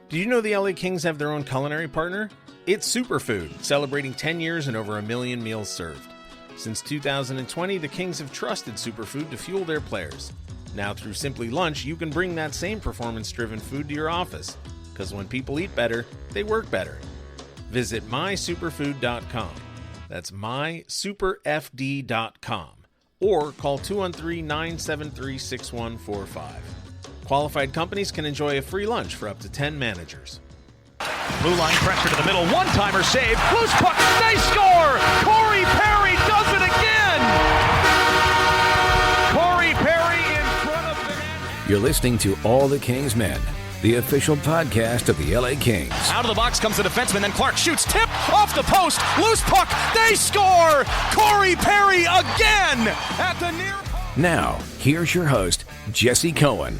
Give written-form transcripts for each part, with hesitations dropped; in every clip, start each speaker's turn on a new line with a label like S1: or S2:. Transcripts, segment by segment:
S1: Did you know the LA Kings have their own culinary partner? It's Superfood, celebrating 10 years and over 1 million meals served. Since 2020, the Kings have trusted Superfood to fuel their players. Now through Simply Lunch, you can bring that same performance-driven food to your office. Because when people eat better, they work better. Visit mysuperfood.com. That's mysuperfd.com. Or call 213-973-6145. Qualified companies can enjoy a free lunch for up to 10 managers.
S2: Blue line pressure to the middle, one-timer save, loose puck, they score! Corey Perry does it again! Corey Perry in front of the net.
S3: You're listening to All the Kings Men, the official podcast of the LA Kings.
S2: Out of the box comes the defenseman, then Clark shoots, tip, off the post, loose puck, they score! Corey Perry again at the near post.
S3: Now, here's your host, Jesse Cohen.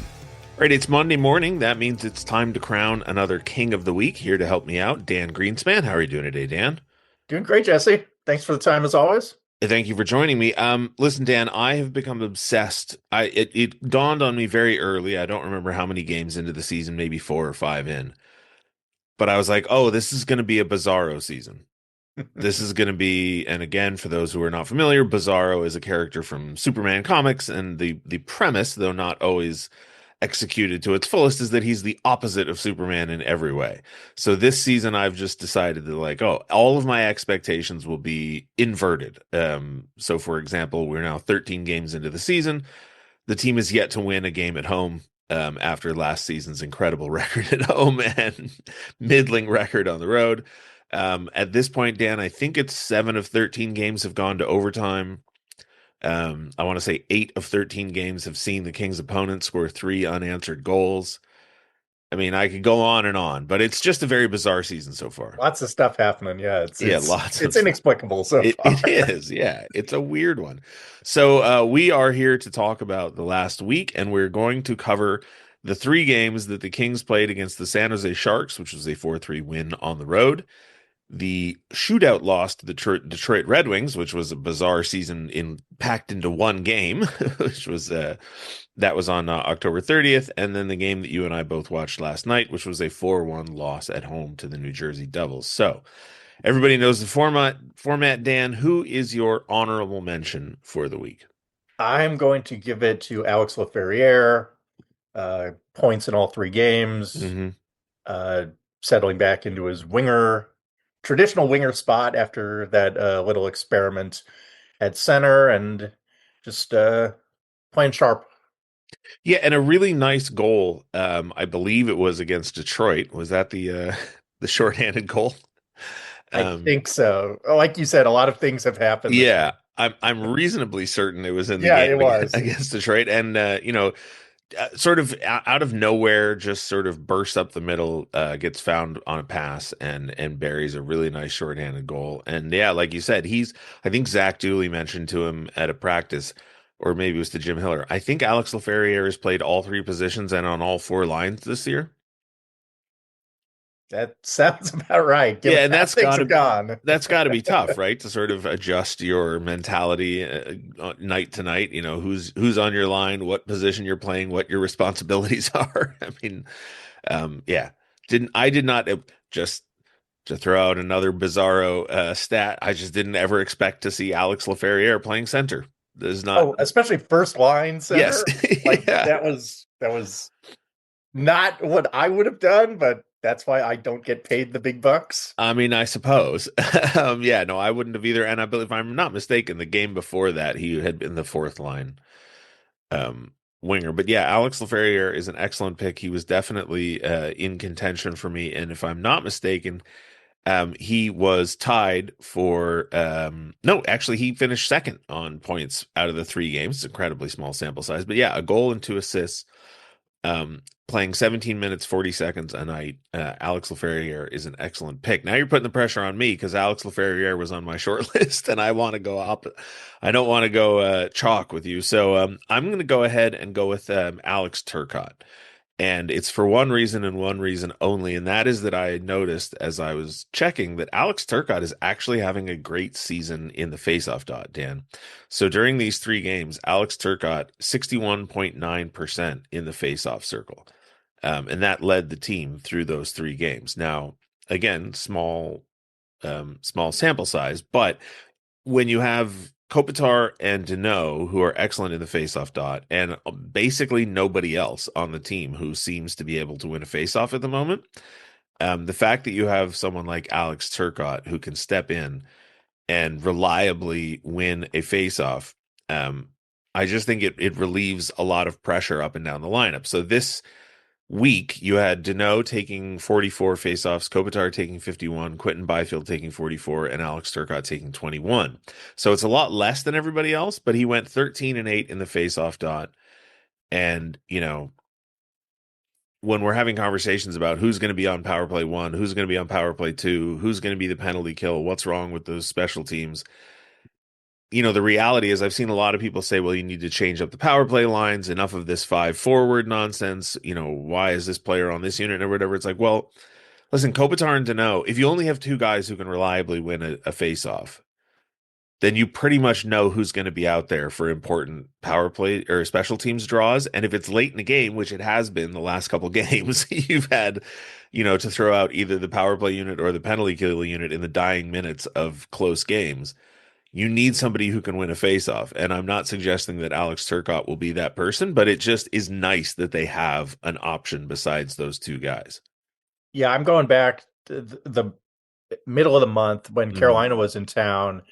S1: All right, it's Monday morning. That means it's time to crown another King of the Week. Here to help me out, Dan Greenspan. How are you doing today, Dan?
S4: Doing great, Jesse. Thanks for the time, as always.
S1: Thank you for joining me. Listen, Dan, I have become obsessed. It dawned on me very early. I don't remember how many games into the season, maybe 4 or 5 in. But I was like, oh, this is going to be a Bizarro season. This is going to be, and again, for those who are not familiar, Bizarro is a character from Superman comics, and the premise, though not always executed to its fullest, is that he's the opposite of Superman in every way. So this season I've just decided that all of my expectations will be inverted. So for example, we're now 13 games into the season. The team is yet to win a game at home after last season's incredible record at home and middling record on the road. At this point, Dan, I think it's 7 of 13 games have gone to overtime. I want to say 8 of 13 games have seen the Kings' opponents score 3 unanswered goals. I mean, I could go on, but it's just a very bizarre season so far.
S4: Lots of stuff happening. Yeah, it's
S1: it's
S4: inexplicable so far.
S1: It is. Yeah, it's a weird one. So we are here to talk about the last week, and we're going to cover the 3 games that the Kings played against the San Jose Sharks, which was a 4-3 win on the road. The shootout loss to the Detroit Red Wings, which was a bizarre season packed into one game, which was that was on October 30th, and then the game that you and I both watched last night, which was a 4-1 loss at home to the New Jersey Devils. So everybody knows the format. Dan, who is your honorable mention for the week?
S4: I'm going to give it to Alex Laferriere. Points in all 3 games. Mm-hmm. Settling back into his traditional winger spot after that little experiment at center, and just playing sharp.
S1: Yeah, and a really nice goal. I believe it was against Detroit. Was that the shorthanded goal?
S4: I think so. Like you said, a lot of things have happened.
S1: Yeah, I'm reasonably certain it was in the game
S4: it was.
S1: against Detroit, and sort of out of nowhere, just sort of bursts up the middle, gets found on a pass and buries a really nice shorthanded goal. And yeah, like you said, I think Zach Dooley mentioned to him at a practice, or maybe it was to Jim Hiller, I think Alex Laferriere has played all 3 positions and on all 4 lines this year.
S4: That sounds about right.
S1: Yeah, and that's got to be tough, right? To sort of adjust your mentality night to night. You know, who's on your line, what position you're playing, what your responsibilities are. I mean, I did not just to throw out another Bizarro stat. I just didn't ever expect to see Alex Laferriere playing center. There's not,
S4: especially first line center.
S1: Yes,
S4: that was not what I would have done, but that's why I don't get paid the big bucks.
S1: I mean, I suppose. I wouldn't have either. And I believe, if I'm not mistaken, the game before that, he had been the 4th line winger. But yeah, Alex Laferriere is an excellent pick. He was definitely in contention for me. And if I'm not mistaken, he was tied for he finished second on points out of the 3 games. It's incredibly small sample size. But yeah, a goal and 2 assists. Playing 17 minutes, 40 seconds a night. Alex Laferriere is an excellent pick. Now you're putting the pressure on me because Alex Laferriere was on my short list, and I want to go up. I don't want to go chalk with you. So I'm going to go ahead and go with Alex Turcotte. And it's for one reason and one reason only, and that is that I noticed as I was checking that Alex Turcotte is actually having a great season in the faceoff dot, Dan. So during these 3 games, Alex Turcotte, 61.9% in the faceoff circle. And that led the team through those 3 games. Now, again, small sample size, but when you have Kopitar and Deneau, who are excellent in the faceoff dot, and basically nobody else on the team who seems to be able to win a faceoff at the moment, the fact that you have someone like Alex Turcotte who can step in and reliably win a faceoff, I just think it relieves a lot of pressure up and down the lineup. So this week, you had Deneau taking 44 faceoffs, Kopitar taking 51, Quentin Byfield taking 44, and Alex Turcotte taking 21. So it's a lot less than everybody else, but he went 13-8 in the faceoff dot. And, when we're having conversations about who's going to be on power play 1, who's going to be on power play 2, who's going to be the penalty kill, what's wrong with those special teams, the reality is I've seen a lot of people say, well, you need to change up the power play lines, enough of this 5 forward nonsense. Why is this player on this unit or whatever? It's like, well, listen, Kopitar and Deneau, if you only have 2 guys who can reliably win a face-off, then you pretty much know who's going to be out there for important power play or special teams draws. And if it's late in the game, which it has been the last couple games, you've had, to throw out either the power play unit or the penalty kill unit in the dying minutes of close games. You need somebody who can win a faceoff. And I'm not suggesting that Alex Turcotte will be that person, but it just is nice that they have an option besides those 2 guys.
S4: Yeah, I'm going back to the middle of the month when Carolina was in town,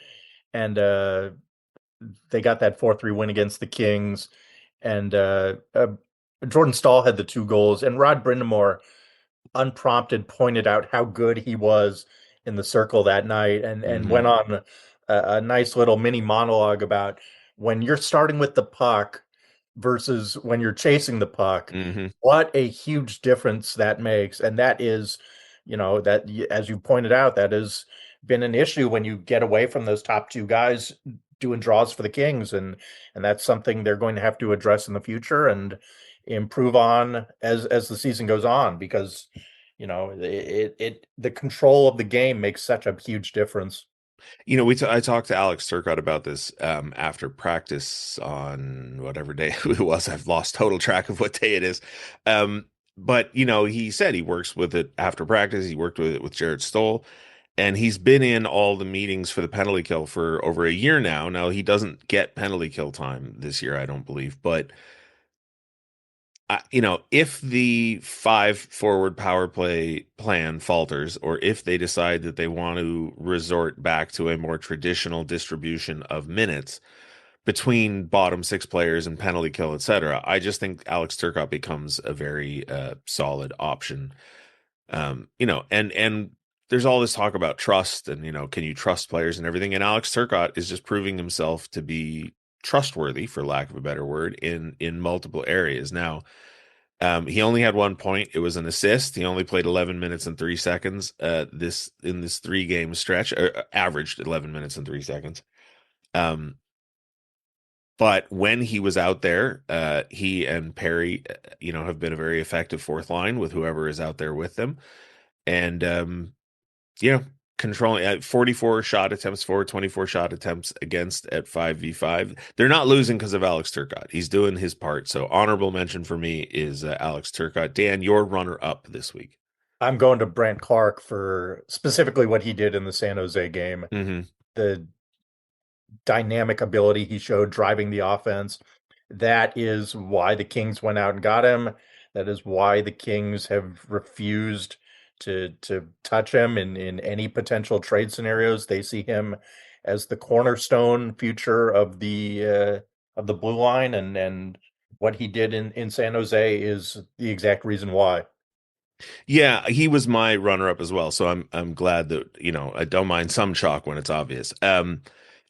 S4: and they got that 4-3 win against the Kings. And Jordan Stahl had the 2 goals, and Rod Brindamore, unprompted, pointed out how good he was in the circle that night, and went on a nice little mini monologue about when you're starting with the puck versus when you're chasing the puck, what a huge difference that makes. And that is, that, as you pointed out, that has been an issue when you get away from those top 2 guys doing draws for the Kings, and that's something they're going to have to address in the future and improve on as the season goes on, because the control of the game makes such a huge difference.
S1: I talked to Alex Turcotte about this after practice on whatever day it was. I've lost total track of what day it is. But he said he works with it after practice. He worked with it with Jared Stoll, and he's been in all the meetings for the penalty kill for over a year now. Now, he doesn't get penalty kill time this year, I don't believe, but if the 5 forward power play plan falters, or if they decide that they want to resort back to a more traditional distribution of minutes between bottom 6 players and penalty kill, etc., I just think Alex Turcotte becomes a very solid option. And there's all this talk about trust and, can you trust players and everything? And Alex Turcotte is just proving himself to be trustworthy, for lack of a better word, in multiple areas. Now, he only had 1 point. It was an assist. He only played 11 minutes and 3 seconds in this 3-game stretch, averaged 11 minutes and 3 seconds. But when he was out there, he and Perry, have been a very effective 4th line with whoever is out there with them. And, controlling 44 shot attempts for, 24 shot attempts against at 5v5. They're not losing because of Alex Turcotte. He's doing his part. So honorable mention for me is Alex Turcotte. Dan, your runner up this week.
S4: I'm going to Brandt Clarke for specifically what he did in the San Jose game. The dynamic ability he showed driving the offense. That is why the Kings went out and got him. That is why the Kings have refused to touch him in any potential trade scenarios. They see him as the cornerstone future of the blue line, and what he did in San Jose is the exact reason why.
S1: Yeah, he was my runner-up as well. So I'm glad that, I don't mind some chalk when it's obvious. And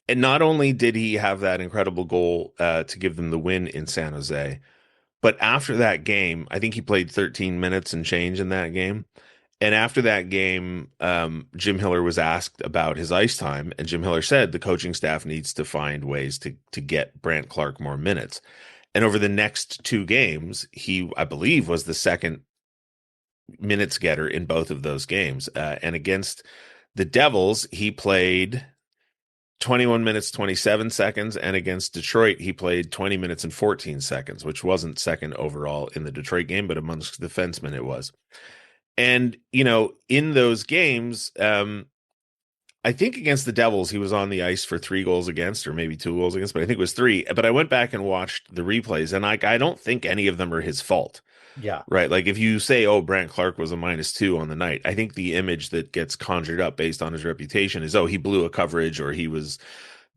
S1: not only did he have that incredible goal to give them the win in San Jose, but after that game, I think he played 13 minutes and change in that game. And after that game, Jim Hiller was asked about his ice time, and Jim Hiller said the coaching staff needs to find ways to get Brandt Clarke more minutes. And over the next 2 games, he, I believe, was the second minutes getter in both of those games. And against the Devils, he played 21 minutes 27 seconds, and against Detroit he played 20 minutes and 14 seconds, which wasn't second overall in the Detroit game, but amongst defensemen it was. And in those games, I think against the Devils he was on the ice for 3 goals against, or maybe 2 goals against, but I think it was 3. But I went back and watched the replays, and I don't think any of them are his fault.
S4: Yeah.
S1: Right. Like if you say, oh, Brant Clark was a -2 on the night, I think the image that gets conjured up based on his reputation is, oh, he blew a coverage, or he was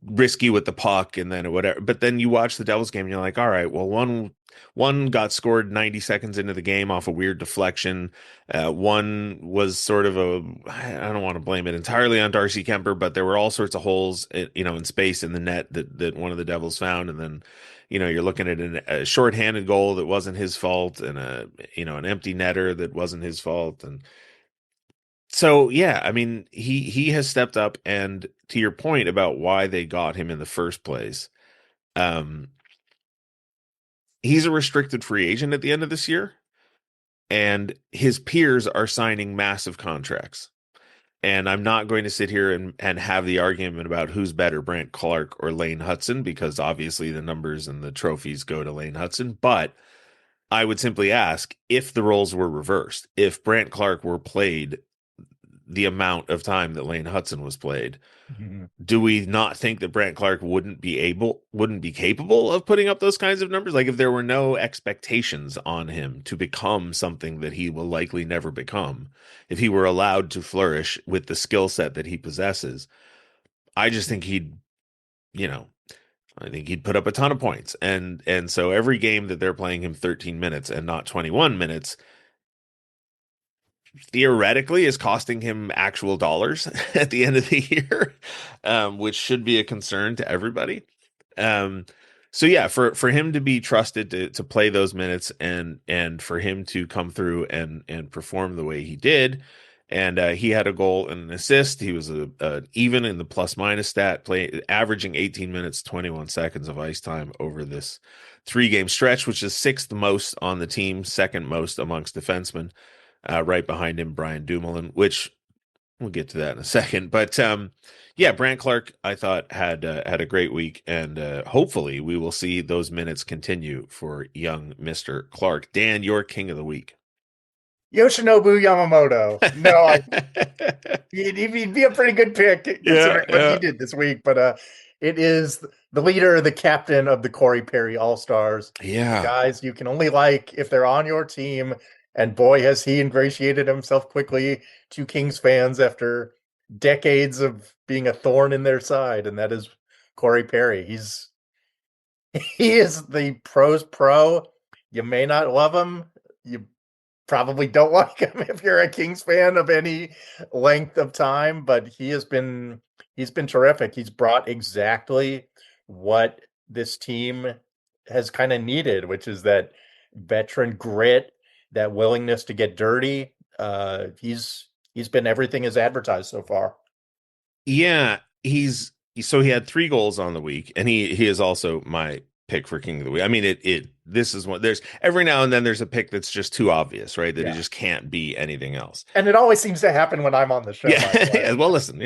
S1: risky with the puck, and then whatever. But then you watch the Devils game and you're like, all right, well, one got scored 90 seconds into the game off a weird deflection. One was sort of I don't want to blame it entirely on Darcy Kemper, but there were all sorts of holes, in space in the net that one of the Devils found. And then, you're looking at a shorthanded goal that wasn't his fault, and an empty netter that wasn't his fault. And so, yeah, I mean, he has stepped up, and to your point about why they got him in the first place, he's a restricted free agent at the end of this year, and his peers are signing massive contracts. And I'm not going to sit here and have the argument about who's better, Brant Clark or Lane Hudson, because obviously the numbers and the trophies go to Lane Hudson. But I would simply ask, if the roles were reversed, if Brant Clark were played the amount of time that Lane Hudson was played, do we not think that Brant Clark wouldn't be capable of putting up those kinds of numbers? Like if there were no expectations on him to become something that he will likely never become, if he were allowed to flourish with the skill set that he possesses, I just think I think he'd put up a ton of points. And so every game that they're playing him 13 minutes and not 21 minutes theoretically is costing him actual dollars at the end of the year, which should be a concern to everybody. So yeah, for him to be trusted to play those minutes, and for him to come through and perform the way he did, and he had a goal and an assist. He was even in the plus minus stat, averaging 18 minutes 21 seconds of ice time over this 3-game stretch, which is 6th most on the team, 2nd most amongst defensemen. Right behind him, Brian Dumoulin, which we'll get to that in a second. But yeah, Brant Clark, I thought had a great week, and hopefully we will see those minutes continue for young Mr. Clark. Dan, your king of the week.
S4: Yoshinobu Yamamoto. No, he'd be a pretty good pick considering what he did this week. But it is the leader, the captain of the Corey Perry All-Stars.
S1: Yeah.
S4: Guys you can only like if they're on your team. And boy, has he ingratiated himself quickly to Kings fans after decades of being a thorn in their side, and that is Corey Perry. He is the pros pro. You may not love him. You probably don't like him if you're a Kings fan of any length of time, but he's been terrific. He's brought exactly what this team has kind of needed, which is that veteran grit, that willingness to get dirty. He's been everything as advertised so far.
S1: Yeah, he had 3 goals on the week, and he is also my pick for king of the week. I mean, this is one. There's every now and then there's a pick that's just too obvious, right? That it just can't be anything else.
S4: And it always seems to happen when I'm on the show.
S1: Yeah. Well, listen,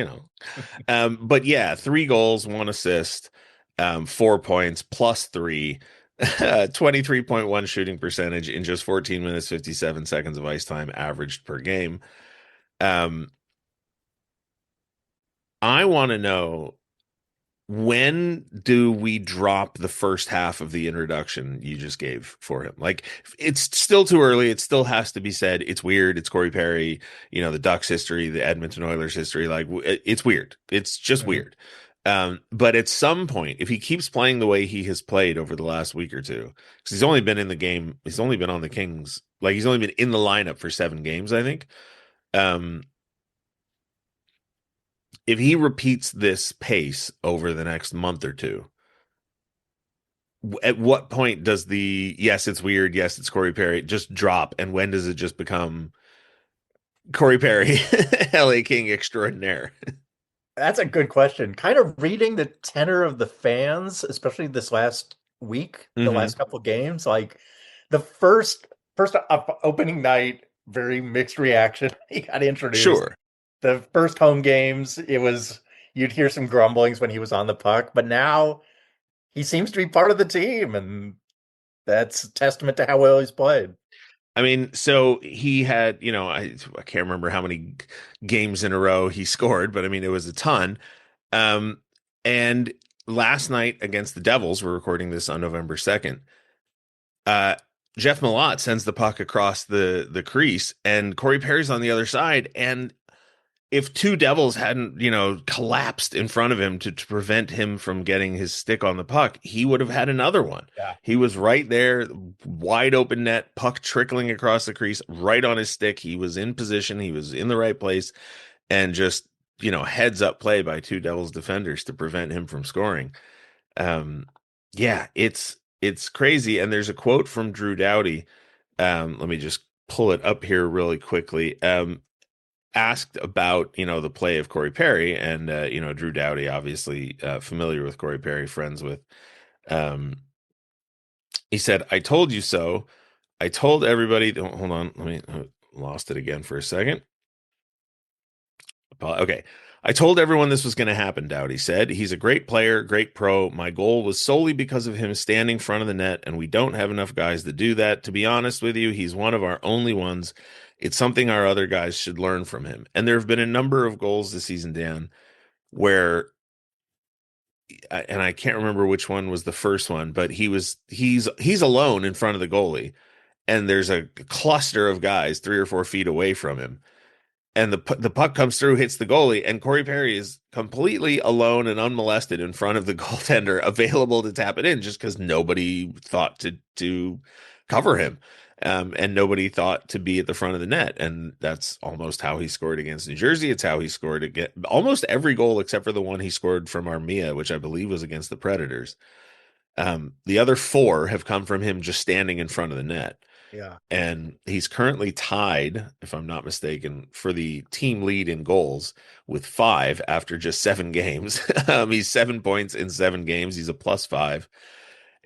S1: but yeah, 3 goals, 1 assist, 4 points, plus 3. 23.1 shooting percentage in just 14 minutes 57 seconds of ice time averaged per game. I want to know, when do we drop the first half of the introduction you just gave for him? Like, it's still too early. It still has to be said. It's weird. It's Corey Perry, the Ducks history, the Edmonton Oilers history. Like, it's weird. It's just weird. But at some point, if he keeps playing the way he has played over the last week or two, because he's only been in the game, he's only been on the Kings, like he's only been in the lineup for 7 games, I think. If he repeats this pace over the next month or two, at what point does yes, it's weird, yes, it's Corey Perry, just drop? And when does it just become Corey Perry, LA King extraordinaire?
S4: That's a good question. Kind of reading the tenor of the fans, especially this last week, the last couple of games, like the first opening night, very mixed reaction. He got introduced.
S1: Sure.
S4: The first home games, it was you'd hear some grumblings when he was on the puck, but now he seems to be part of the team, and that's a testament to how well he's played.
S1: I mean, so he had, I can't remember how many games in a row he scored, but I mean, it was a ton. Um, and last night against the Devils, we're recording this on November 2nd. Uh, Jeff Malott sends the puck across the crease, and Corey Perry's on the other side. And if two Devils hadn't, collapsed in front of him to prevent him from getting his stick on the puck, he would have had another one.
S4: Yeah.
S1: He was right there, wide open net, puck trickling across the crease, right on his stick. He was in position, he was in the right place, and just, heads up play by two Devils defenders to prevent him from scoring. Yeah, it's crazy. And there's a quote from Drew Doughty. Let me just pull it up here really quickly. Asked about, the play of Corey Perry, and Drew Doughty, obviously familiar with Corey Perry, friends with. He said, "I told you so. I told everybody." Hold on, let me lost it again for a second. Okay. I told everyone this was going to happen, Doughty said. He's a great player, great pro. My goal was solely because of him standing in front of the net, and we don't have enough guys to do that. To be honest with you, he's one of our only ones. It's something our other guys should learn from him. And there have been a number of goals this season, Dan, where, and I can't remember which one was the first one, but he's alone in front of the goalie, and there's a cluster of guys 3 or 4 feet away from him, and the puck comes through, hits the goalie, and Corey Perry is completely alone and unmolested in front of the goaltender, available to tap it in, just because nobody thought to cover him, and nobody thought to be at the front of the net. And that's almost how he scored against New Jersey. It's how he scored against almost every goal except for the one he scored from Armia, which I believe was against the Predators. The other 4 have come from him just standing in front of the net.
S4: Yeah.
S1: And he's currently tied, if I'm not mistaken, for the team lead in goals with 5 after just 7 games. He's 7 points in 7 games. He's a +5.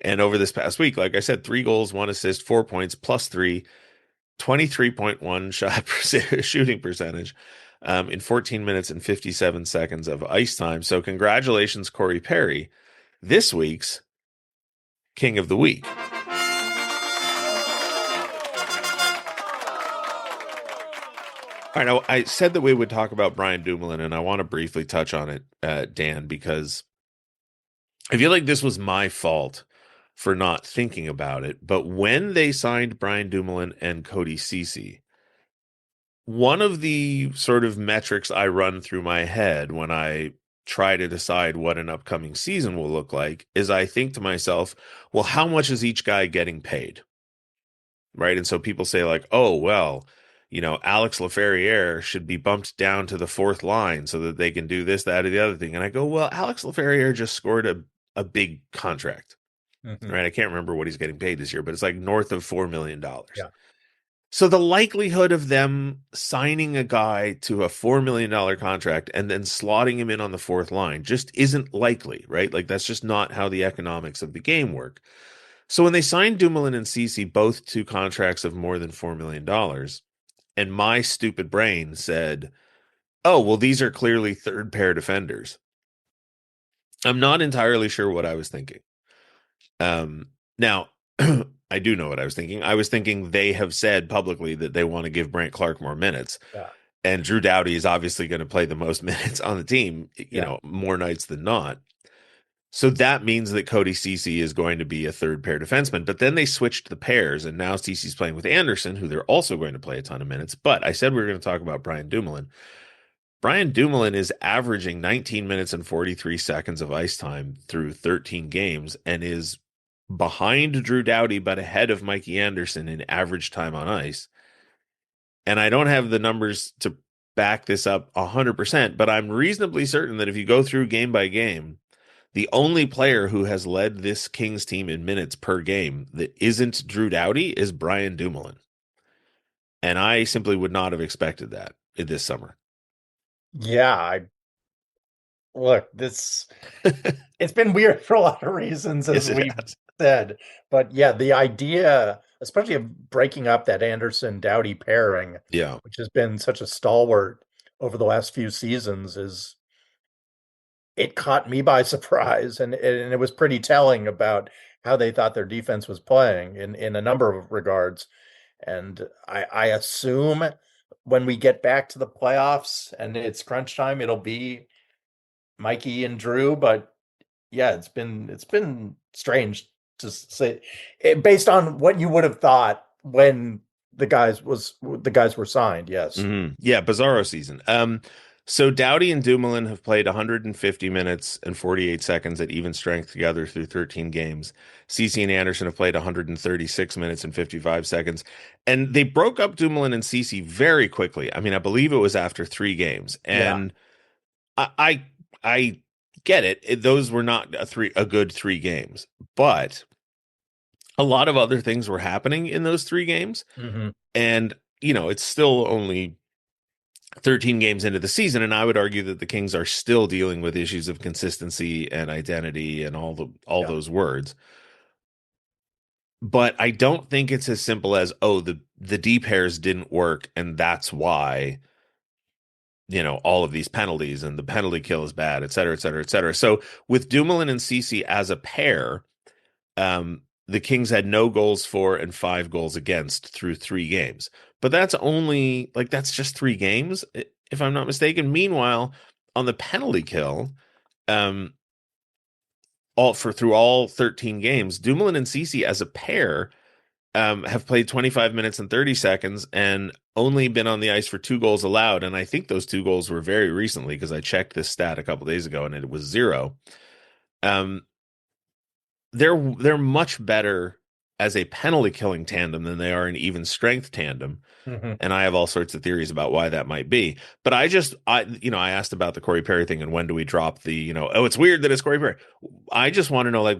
S1: And over this past week, like I said, 3 goals, 1 assist, 4 points, +3, 23.1 shooting percentage in 14 minutes and 57 seconds of ice time. So congratulations, Corey Perry, this week's King of the Week. All right, now I said that we would talk about Brian Dumoulin, and I want to briefly touch on it, Dan, because I feel like this was my fault for not thinking about it. But when they signed Brian Dumoulin and Cody Ceci, one of the sort of metrics I run through my head when I try to decide what an upcoming season will look like is I think to myself, well, how much is each guy getting paid? Right. And so people say, like, oh, well, Alex Laferriere should be bumped down to the 4th line so that they can do this, that, or the other thing. And I go, well, Alex Laferriere just scored a big contract, right? I can't remember what he's getting paid this year, but it's like north of $4 million.
S4: Yeah.
S1: So the likelihood of them signing a guy to a $4 million contract and then slotting him in on the 4th line just isn't likely, right? Like, that's just not how the economics of the game work. So when they signed Dumoulin and Ceci, both to contracts of more than $4 million, and my stupid brain said, oh, well, these are clearly 3rd pair defenders. I'm not entirely sure what I was thinking. Now, I do know what I was thinking. I was thinking they have said publicly that they want to give Brandt Clark more minutes.
S4: Yeah.
S1: And Drew Doughty is obviously going to play the most minutes on the team, more nights than not. So that means that Cody Ceci is going to be a 3rd pair defenseman. But then they switched the pairs, and now Ceci's playing with Anderson, who they're also going to play a ton of minutes. But I said we were going to talk about Brian Dumoulin. Brian Dumoulin is averaging 19 minutes and 43 seconds of ice time through 13 games and is behind Drew Doughty, but ahead of Mikey Anderson in average time on ice. And I don't have the numbers to back this up 100%, but I'm reasonably certain that if you go through game by game, the only player who has led this Kings team in minutes per game that isn't Drew Doughty is Brian Dumoulin. And I simply would not have expected that this summer.
S4: Yeah, it's been weird for a lot of reasons, as we've said. But yeah, the idea, especially of breaking up that Anderson-Doughty pairing, which has been such a stalwart over the last few seasons, is it caught me by surprise, and it was pretty telling about how they thought their defense was playing in a number of regards. And I assume when we get back to the playoffs and it's crunch time, it'll be Mikey and Drew. But yeah, it's been strange to say based on what you would have thought when the guys were signed. Yes.
S1: Yeah, bizarro season. So Doughty and Dumoulin have played 150 minutes and 48 seconds at even strength together through 13 games. Cece and Anderson have played 136 minutes and 55 seconds, and they broke up Dumoulin and Cece very quickly. I mean, I believe it was after 3 games,
S4: Yeah.
S1: and I get it. Those were not a good 3 games, but a lot of other things were happening in those 3 games,
S4: Hmm.
S1: and it's still only 13 games into the season, and I would argue that the Kings are still dealing with issues of consistency and identity and all
S4: Yeah.
S1: those words. But I don't think it's as simple as, oh, the D pairs didn't work and that's why all of these penalties and the penalty kill is bad, et cetera, et cetera, et cetera. So with Dumoulin and Cece as a pair, the Kings had no goals for and 5 goals against through 3 games. But that's just 3 games, if I'm not mistaken. Meanwhile, on the penalty kill, um, through all 13 games, Dumoulin and Cece as a pair have played 25 minutes and 30 seconds and only been on the ice for 2 goals allowed. And I think those 2 goals were very recently because I checked this stat a couple days ago and it was 0. Um, they're much better as a penalty killing tandem than they are an even strength tandem.
S4: Hmm.
S1: And I have all sorts of theories about why that might be. But I asked about the Corey Perry thing and when do we drop oh, it's weird that it's Corey Perry. I just want to know, like,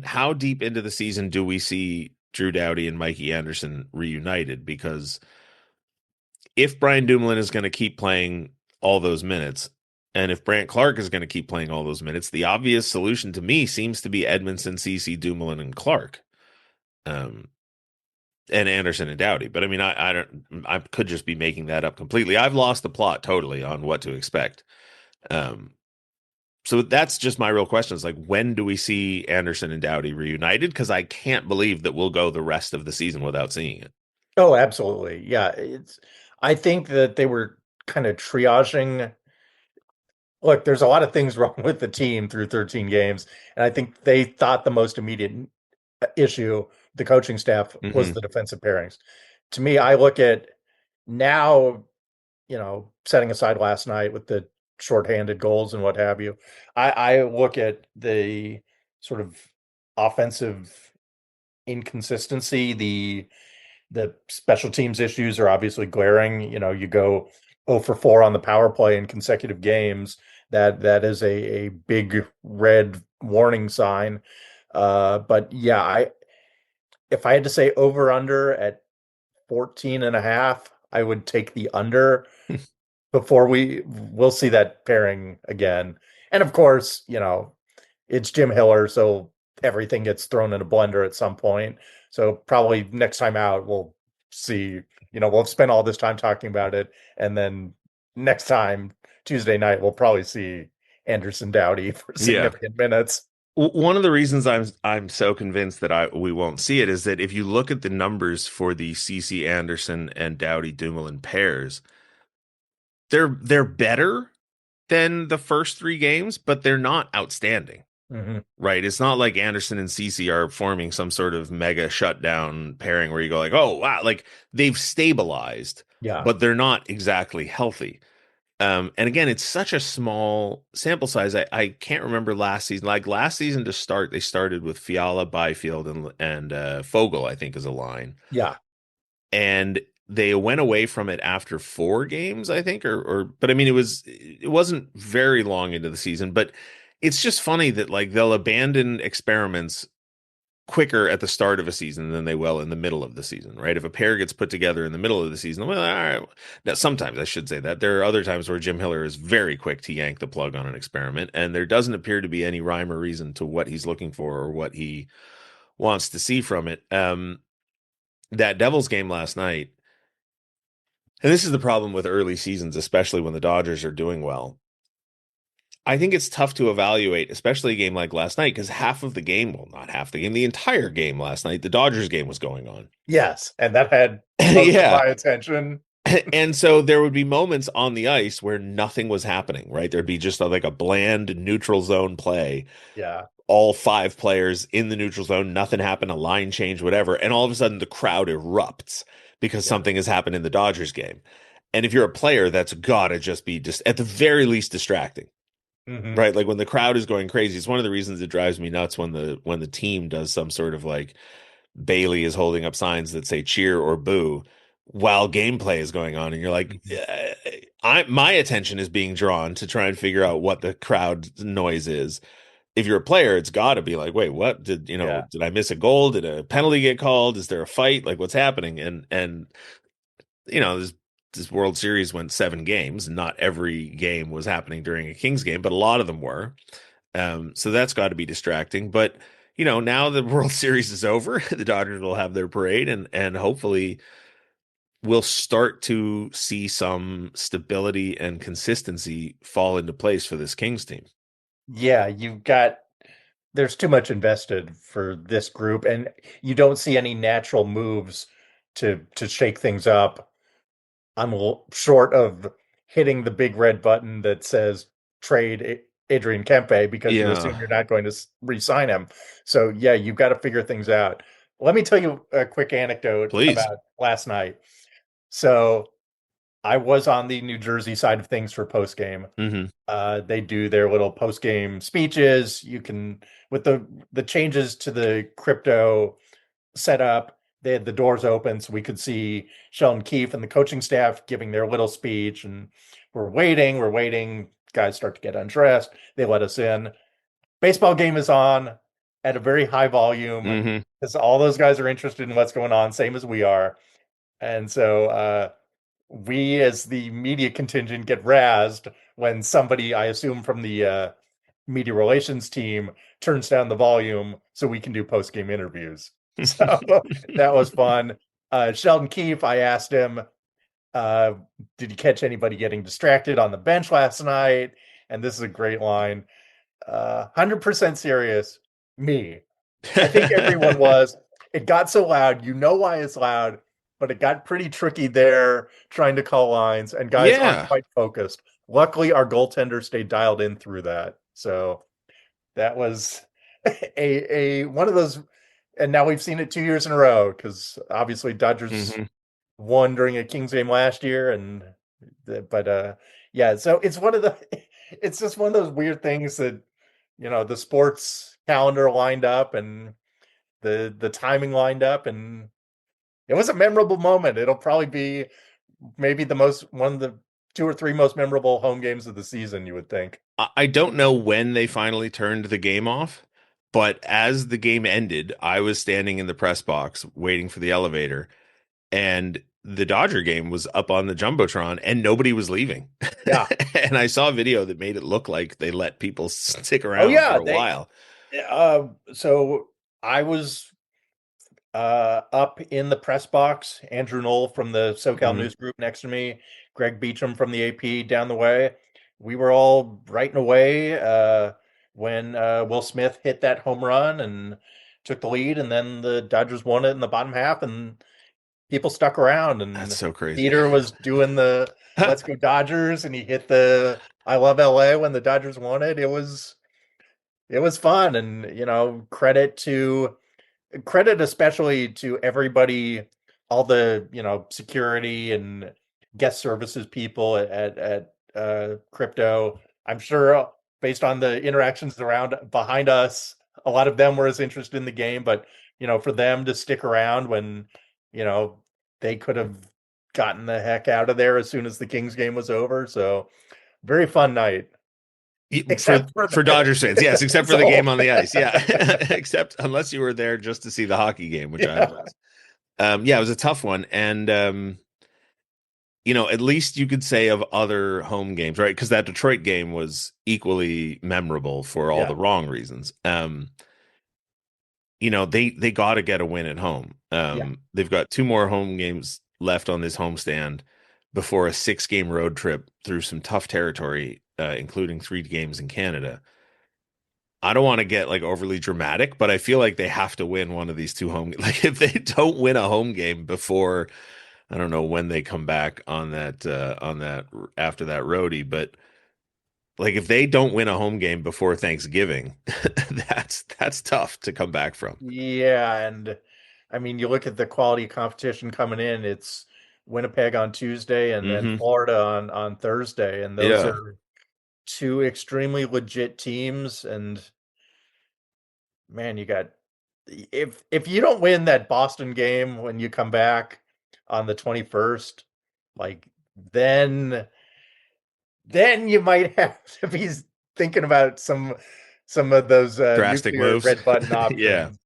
S1: how deep into the season do we see Drew Doughty and Mikey Anderson reunited? Because if Brian Dumoulin is going to keep playing all those minutes, and if Brant Clark is going to keep playing all those minutes, the obvious solution to me seems to be Edmondson, Cece, Dumoulin, and Clark. And Anderson and Doughty. But I mean, I could just be making that up completely. I've lost the plot totally on what to expect. Um, so that's just my real question is, like, when do we see Anderson and Doughty reunited? Because I can't believe that we'll go the rest of the season without seeing it.
S4: Oh, absolutely. Yeah. I think that they were kind of triaging. Look, there's a lot of things wrong with the team through 13 games. And I think they thought the most immediate issue, the coaching staff, was
S1: Hmm.
S4: the defensive pairings. To me, I look at now, setting aside last night with the shorthanded goals and what have you, I look at the sort of offensive inconsistency, the special teams issues are obviously glaring. You go 0 for 4 on the power play in consecutive games. That is a big red warning sign. But yeah, if I had to say over under at 14 and a half, I would take the under before we'll see that pairing again. And of course, it's Jim Hiller, so everything gets thrown in a blender at some point. So probably next time out, we'll see, we'll spend all this time talking about it. And then next time, Tuesday night, we'll probably see Anderson Doughty for
S1: Yeah.
S4: significant minutes.
S1: One of the reasons I'm so convinced that we won't see it is that if you look at the numbers for the CC Anderson and Doughty Dumoulin pairs, they're better than the first 3 games, but they're not outstanding.
S4: Hmm.
S1: Right. It's not like Anderson and Cece are forming some sort of mega shutdown pairing where you go like, oh, wow, like they've stabilized,
S4: Yeah.
S1: but they're not exactly healthy. And again, it's such a small sample size. I can't remember last season. Like last season to start, they started with Fiala, Byfield, and Fogel, I think, is a line.
S4: Yeah.
S1: And they went away from it after 4 games, I think, but I mean, it wasn't very long into the season, but it's just funny that like they'll abandon experiments quicker at the start of a season than they will in the middle of the season, right? If a pair gets put together in the middle of the season, well, all right. Now, sometimes I should say that there are other times where Jim Hiller is very quick to yank the plug on an experiment, and there doesn't appear to be any rhyme or reason to what he's looking for or what he wants to see from it. That Devils game last night, and this is the problem with early seasons, especially when the Dodgers are doing well. I think it's tough to evaluate, especially a game like last night, because half of the game, well, not half the game, the entire game last night, the Dodgers game was going on.
S4: Yes, and that had most of
S1: Yeah.
S4: my attention.
S1: And so there would be moments on the ice where nothing was happening, right? There'd be just like a bland neutral zone play,
S4: Yeah,
S1: all five players in the neutral zone, nothing happened, a line change, whatever. And all of a sudden the crowd erupts because
S4: yeah.
S1: something has happened in the Dodgers game. And if you're a player, that's gotta just be just at the very least distracting,
S4: Hmm.
S1: right? Like when the crowd is going crazy, it's one of the reasons it drives me nuts when the team does some sort of like Bailey is holding up signs that say cheer or boo while gameplay is going on, and you're like, I my attention is being drawn to try and figure out what the crowd noise is. If you're a player, it's got to be like, wait, what
S4: Yeah.
S1: did I miss a goal? Did a penalty get called? Is there a fight? Like, what's happening? And this World Series went 7 games. Not every game was happening during a Kings game, but a lot of them were. So that's got to be distracting. But now the World Series is over, the Dodgers will have their parade, and hopefully we'll start to see some stability and consistency fall into place for this Kings team.
S4: Yeah, there's too much invested for this group, and you don't see any natural moves to shake things up. Short of hitting the big red button that says trade Adrian Kempe because you assume
S1: Yeah,
S4: you're not going to re-sign him. So yeah, you've got to figure things out. Let me tell you a quick anecdote
S1: please.
S4: about last night. So I was on the New Jersey side of things for post game.
S1: Hmm.
S4: They do their little post game speeches. You can with the changes to the crypto set up. They had the doors open so we could see Sheldon Keefe and the coaching staff giving their little speech. And we're waiting. Guys start to get undressed. They let us in. Baseball game is on at a very high volume
S1: Hmm.
S4: because all those guys are interested in what's going on, same as we are. And so we, as the media contingent, get razzed when somebody, I assume from the media relations team, turns down the volume so we can do post game interviews. So that was fun. Sheldon Keefe, I asked him, uh, did you catch anybody getting distracted on the bench last night? And this is a great line. 100% serious. Me. I think everyone was. It got so loud. You know why it's loud, but it got pretty tricky there trying to call lines, and guys aren't
S1: Yeah.
S4: quite focused. Luckily, our goaltender stayed dialed in through that. So that was a one of those, and now we've seen it 2 years in a row because obviously Dodgers
S1: Hmm.
S4: won during a Kings game last year, and but yeah, so it's one of the it's just one of those weird things that the sports calendar lined up and the timing lined up, and it was a memorable moment. It'll probably be maybe one of the two or three most memorable home games of the season, you would think.
S1: I don't know when they finally turned the game off, but as the game ended, I was standing in the press box waiting for the elevator, and the Dodger game was up on the Jumbotron and nobody was leaving.
S4: Yeah.
S1: And I saw a video that made it look like they let people stick
S4: Oh
S1: around for
S4: yeah,
S1: a
S4: they
S1: while.
S4: so I was up in the press box. Andrew Knoll from the SoCal
S1: Hmm.
S4: News Group next to me, Greg Beecham from the AP down the way. We were all writing away when Will Smith hit that home run and took the lead, and then the Dodgers won it in the bottom half, and people stuck around.
S1: That's
S4: And
S1: so crazy.
S4: Peter was doing the "Let's go Dodgers," and he hit the "I love LA" when the Dodgers won it. It was fun, and credit especially to everybody, all the security and guest services people at crypto. I'm sure based on the interactions around behind us, a lot of them were as interested in the game, but for them to stick around when you know they could have gotten the heck out of there as soon as the Kings game was over. So very fun night,
S1: For
S4: except for
S1: for Dodgers fans, yes, except for the
S4: so
S1: game on the ice, yeah. Except unless you were there just to see the hockey game, which I
S4: yeah,
S1: was. Yeah, it was a tough one, and at least you could say of other home games, right? Because that Detroit game was equally memorable for all
S4: yeah,
S1: the wrong reasons. They got to get a win at home.
S4: yeah,
S1: They've got 2 more home games left on this homestand before a 6-game road trip through some tough territory including 3 games in Canada. I don't want to get like overly dramatic, but I feel like they have to win one of these 2 home. Like if they don't win a home game before, I don't know when they come back on that after that roadie, but like if they don't win a home game before Thanksgiving, that's tough to come back from.
S4: Yeah, and I mean, you look at the quality of competition coming in, it's Winnipeg on Tuesday and then
S1: Hmm.
S4: Florida on Thursday, and those
S1: Yeah,
S4: are two extremely legit teams. And man, you got if you don't win that Boston game when you come back on the 21st, like then then you might have to be thinking about some of those
S1: drastic
S4: nuclear
S1: moves.
S4: red button
S1: Yeah.
S4: options.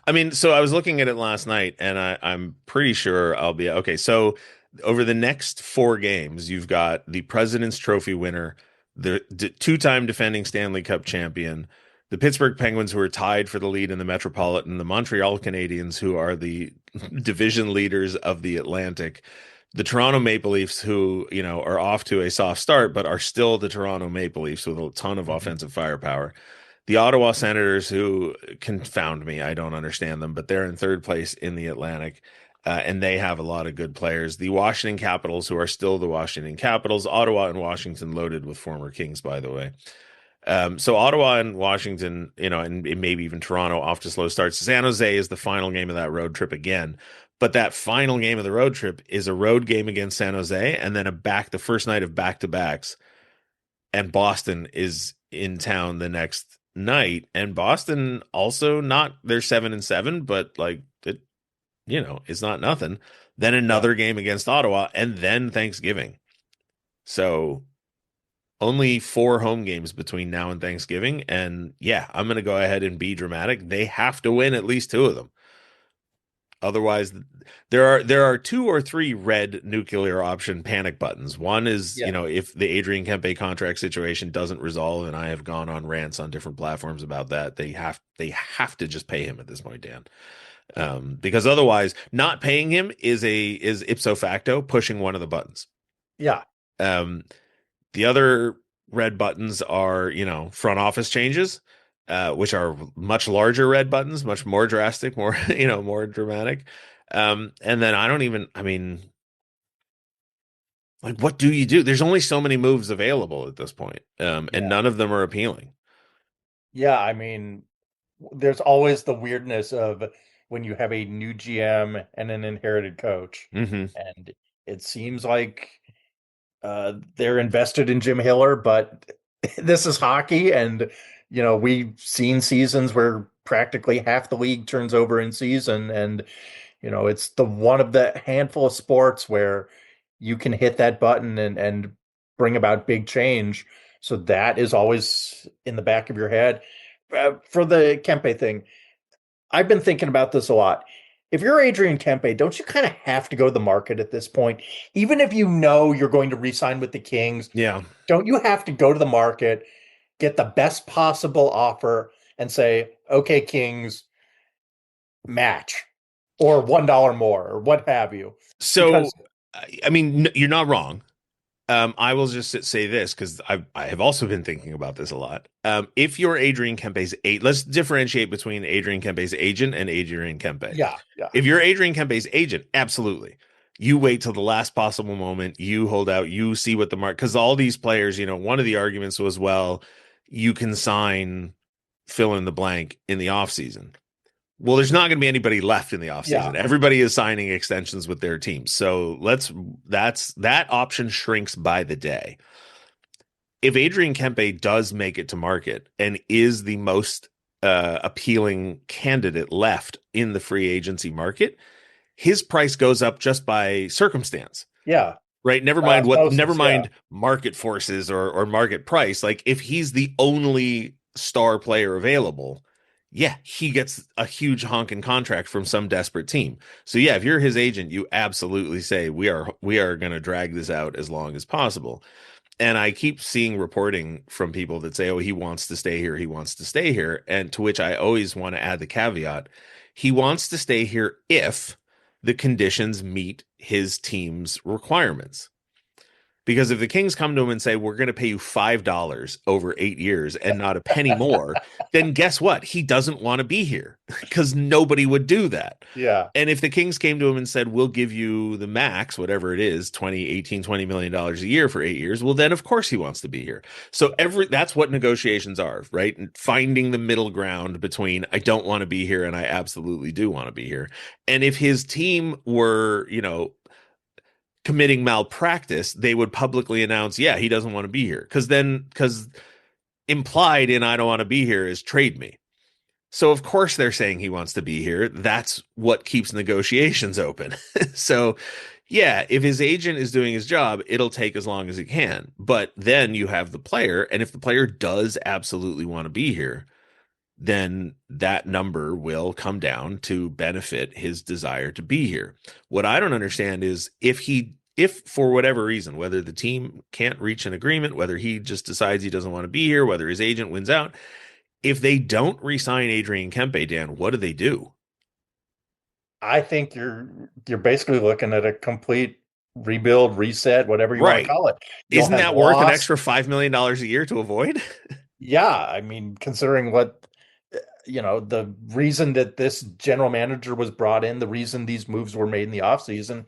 S1: I mean, so I was looking at it last night, and I'm pretty sure I'll be okay. So over the next 4 games, you've got the President's Trophy winner, the two-time defending Stanley Cup champion, the Pittsburgh Penguins, who are tied for the lead in the Metropolitan, the Montreal Canadiens, who are the division leaders of the Atlantic, the Toronto Maple Leafs, who are off to a soft start, but are still the Toronto Maple Leafs with a ton of
S4: Mhm.
S1: offensive firepower. The Ottawa Senators, who confound me, I don't understand them, but they're in third place in the Atlantic, and they have a lot of good players. The Washington Capitals, who are still the Washington Capitals, Ottawa and Washington loaded with former Kings, by the way. So Ottawa and Washington, and maybe even Toronto off to slow starts. San Jose is the final game of that road trip again. But that final game of the road trip is a road game against San Jose, and then the first night of back-to-backs, and Boston is in town the next night. And Boston also not they're 7-7, but like it, it's not nothing. Then
S4: Yeah.
S1: another game against Ottawa, and then Thanksgiving. So only 4 home games between now and Thanksgiving. And yeah, I'm going to go ahead and be dramatic. They have to win at least 2 of them. Otherwise, there are 2 or 3 red nuclear option panic buttons. One is,
S4: Yeah.
S1: if the Adrian Kempe contract situation doesn't resolve, and I have gone on rants on different platforms about that, they have to just pay him at this point, Dan. Because otherwise, not paying him is ipso facto pushing one of the buttons.
S4: Yeah.
S1: Um, the other red buttons are, front office changes, which are much larger red buttons, much more drastic, more, more dramatic. And then I mean, like, what do you do? There's only so many moves available at this point, and
S4: Yeah.
S1: none of them are appealing.
S4: Yeah, I mean, there's always the weirdness of when you have a new GM and an inherited coach.
S1: Hmm.
S4: And it seems like they're invested in Jim Hiller, but this is hockey, and we've seen seasons where practically half the league turns over in season, and it's the one of the handful of sports where you can hit that button and bring about big change. So that is always in the back of your head. For the Kempe thing, I've been thinking about this a lot. If you're Adrian Kempe, don't you kind of have to go to the market at this point? Even if you know you're going to re-sign with the Kings,
S1: Yeah.
S4: don't you have to go to the market, get the best possible offer, and say, okay, Kings, match or $1 more or what have you?
S1: So,
S4: Because
S1: I mean, you're not wrong. I will just say this because I have also been thinking about this a lot. If you're Adrian Kempe's let's differentiate between Adrian Kempe's agent and Adrian Kempe.
S4: yeah, yeah,
S1: If you're Adrian Kempe's agent, absolutely. You wait till the last possible moment. You hold out. You see what the market, because all these players, one of the arguments was, well, you can sign fill in the blank in the offseason. Well, there's not going to be anybody left in the
S4: yeah,
S1: offseason. Everybody is signing extensions with their teams. So that option shrinks by the day. If Adrian Kempe does make it to market and is the most appealing candidate left in the free agency market, his price goes up just by circumstance,
S4: yeah.
S1: right?
S4: By
S1: Never
S4: osmosis, yeah,
S1: mind market forces or market price. Like if he's the only star player available, yeah, he gets a huge honking contract from some desperate team. So yeah, if you're his agent, you absolutely say we are going to drag this out as long as possible. And I keep seeing reporting from people that say, oh, he wants to stay here. He wants to stay here. And to which I always want to add the caveat. He wants to stay here if the conditions meet his team's requirements. Because if the Kings come to him and say, we're going to pay you $5 over 8 years and not a penny more, then guess what? He doesn't want to be here because nobody would do that.
S4: Yeah.
S1: And if the Kings came to him and said, we'll give you the max, whatever it is, $20 million a year for 8 years, well, then of course he wants to be here. So that's what negotiations are, right? And finding the middle ground between I don't want to be here and I absolutely do want to be here. And if his team were, committing malpractice, they would publicly announce, yeah, he doesn't want to be here. Because implied in I don't want to be here is trade me. So of course they're saying he wants to be here. That's what keeps negotiations open. So yeah, if his agent is doing his job, it'll take as long as it can. But then you have the player, and if the player does absolutely want to be here, then that number will come down to benefit his desire to be here. What I don't understand is if for whatever reason, whether the team can't reach an agreement, whether he just decides he doesn't want to be here, whether his agent wins out, if they don't re-sign Adrian Kempe, Dan, what do?
S4: I think you're basically looking at a complete rebuild, reset, whatever you want to call it.
S1: Isn't that worth an extra $5 million a year to avoid?
S4: Yeah, I mean, considering what the reason that this general manager was brought in, the reason these moves were made in the offseason,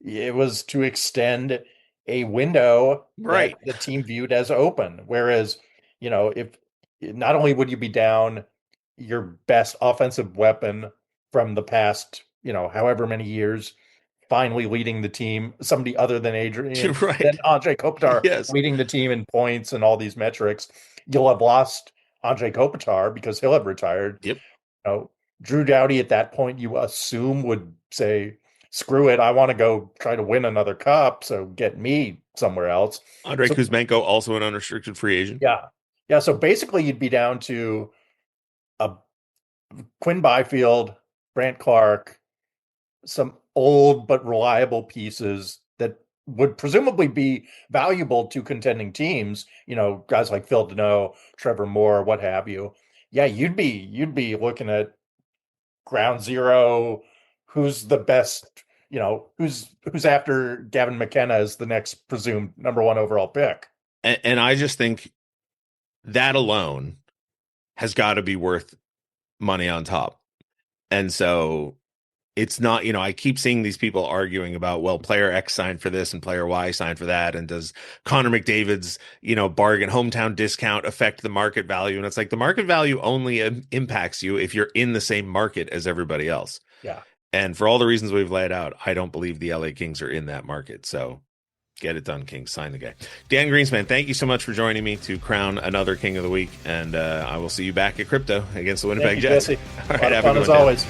S4: it was to extend a window
S1: right
S4: that the team viewed as open. Whereas, if not only would you be down your best offensive weapon from the past, however many years, finally leading the team, somebody other than Adrian,
S1: right.
S4: than Andre Kopitar,
S1: yes.
S4: leading the team in points and all these metrics, you'll have lost Andre Kopitar because he'll have retired.
S1: Yep.
S4: Drew Doughty at that point, you assume, would say, screw it, I want to go try to win another cup, so get me somewhere else.
S1: Andrei Kuzmenko, also an unrestricted free agent.
S4: Yeah. Yeah, so basically you'd be down to a Quinn Byfield, Brant Clark, some old but reliable pieces that would presumably be valuable to contending teams, guys like Phil Deneau, Trevor Moore, what have you. Yeah, you'd be looking at ground zero, who's the best, who's after Gavin McKenna as the next presumed number 1 overall pick.
S1: And I just think that alone has got to be worth money on top. And so it's not, I keep seeing these people arguing about, well, player X signed for this and player Y signed for that. And does Connor McDavid's, bargain hometown discount affect the market value? And it's like the market value only impacts you if you're in the same market as everybody else.
S4: Yeah.
S1: And for all the reasons we've laid out, I don't believe the LA Kings are in that market. So get it done, Kings. Sign the guy. Dan Greenspan, thank you so much for joining me to crown another King of the Week. And I will see you back at Crypto against the Winnipeg Jets.
S4: Jesse.
S1: All right, have a
S4: fun
S1: good
S4: as
S1: one,
S4: always.